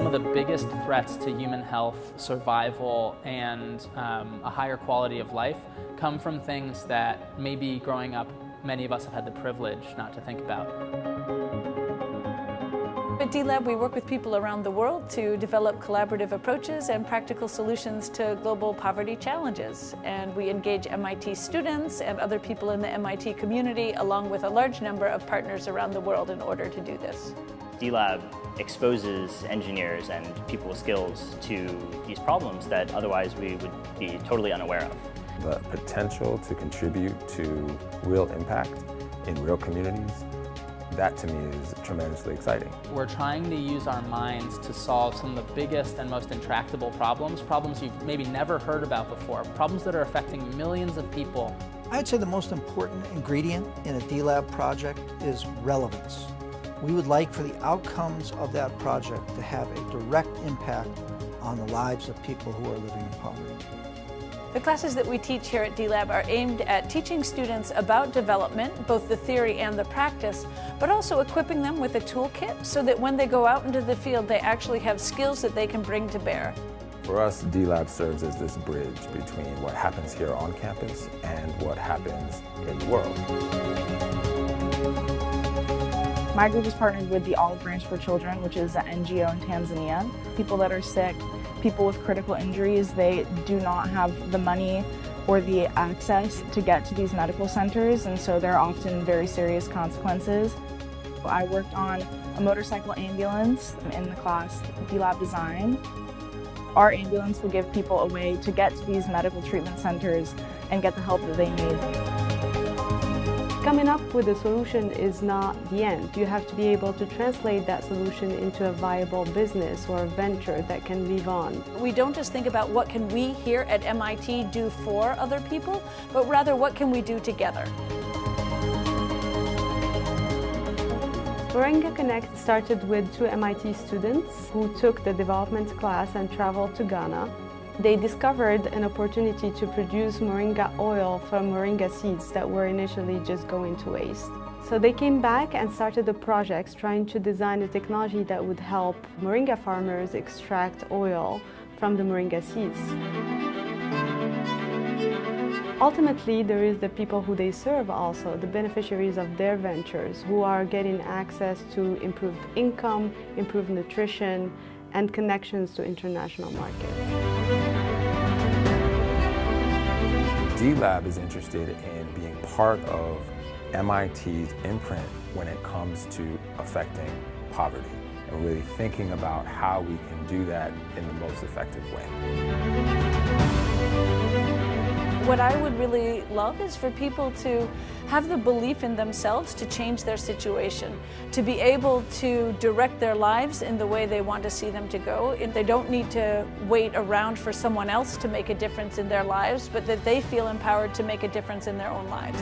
some of the biggest threats to human health, survival, and a higher quality of life come from things that maybe growing up many of us have had the privilege not to think about. At D-Lab, we work with people around the world to develop collaborative approaches and practical solutions to global poverty challenges. And we engage MIT students and other people in the MIT community, along with a large number of partners around the world in order to do this. D-Lab exposes engineers and people with skills to these problems that otherwise we would be totally unaware of. The potential to contribute to real impact in real communities, that to me is tremendously exciting. We're trying to use our minds to solve some of the biggest and most intractable problems you've maybe never heard about before, problems that are affecting millions of people. I'd say the most important ingredient in a D-Lab project is relevance. We would like for the outcomes of that project to have a direct impact on the lives of people who are living in poverty. The classes that we teach here at D-Lab are aimed at teaching students about development, both the theory and the practice, but also equipping them with a toolkit so that when they go out into the field, they actually have skills that they can bring to bear. For us, D-Lab serves as this bridge between what happens here on campus and what happens in the world. My group is partnered with the Olive Branch for Children, which is an NGO in Tanzania. People that are sick, people with critical injuries, they do not have the money or the access to get to these medical centers, and so there are often very serious consequences. I worked on a motorcycle ambulance in the class D-Lab Design. Our ambulance will give people a way to get to these medical treatment centers and get the help that they need. Coming up with a solution is not the end. You have to be able to translate that solution into a viable business or a venture that can live on. We don't just think about what can we here at MIT do for other people, but rather what can we do together. Moringa Connect started with 2 MIT students who took the development class and traveled to Ghana. They discovered an opportunity to produce moringa oil from moringa seeds that were initially just going to waste. So they came back and started the projects trying to design a technology that would help moringa farmers extract oil from the moringa seeds. Ultimately, there is the people who they serve also, the beneficiaries of their ventures, who are getting access to improved income, improved nutrition, and connections to international markets. D-Lab is interested in being part of MIT's imprint when it comes to affecting poverty and really thinking about how we can do that in the most effective way. What I would really love is for people to have the belief in themselves to change their situation, to be able to direct their lives in the way they want to see them to go. And they don't need to wait around for someone else to make a difference in their lives, but that they feel empowered to make a difference in their own lives.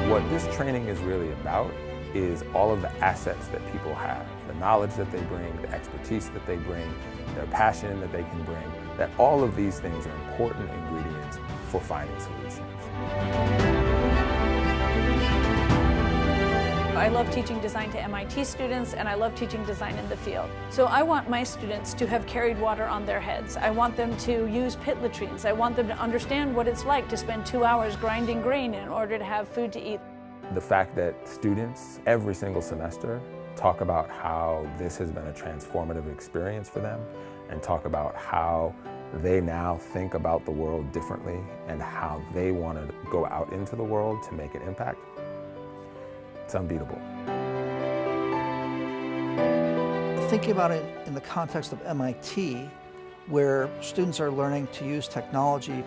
What this training is really about is all of the assets that people have, the knowledge that they bring, the expertise that they bring, their passion that they can bring, that all of these things are important ingredients for finding solutions. I love teaching design to MIT students, and I love teaching design in the field. So I want my students to have carried water on their heads. I want them to use pit latrines. I want them to understand what it's like to spend 2 hours grinding grain in order to have food to eat. The fact that students every single semester talk about how this has been a transformative experience for them and talk about how they now think about the world differently and how they want to go out into the world to make an impact, it's unbeatable. Thinking about it in the context of MIT, where students are learning to use technology,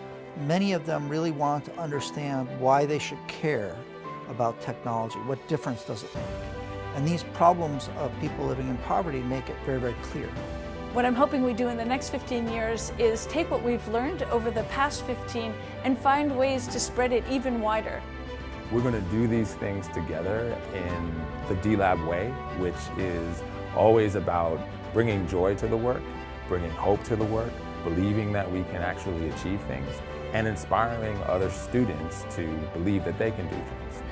many of them really want to understand why they should care about technology. What difference does it make? And these problems of people living in poverty make it very, very clear. What I'm hoping we do in the next 15 years is take what we've learned over the past 15 and find ways to spread it even wider. We're going to do these things together in the D-Lab way, which is always about bringing joy to the work, bringing hope to the work, believing that we can actually achieve things, and inspiring other students to believe that they can do things.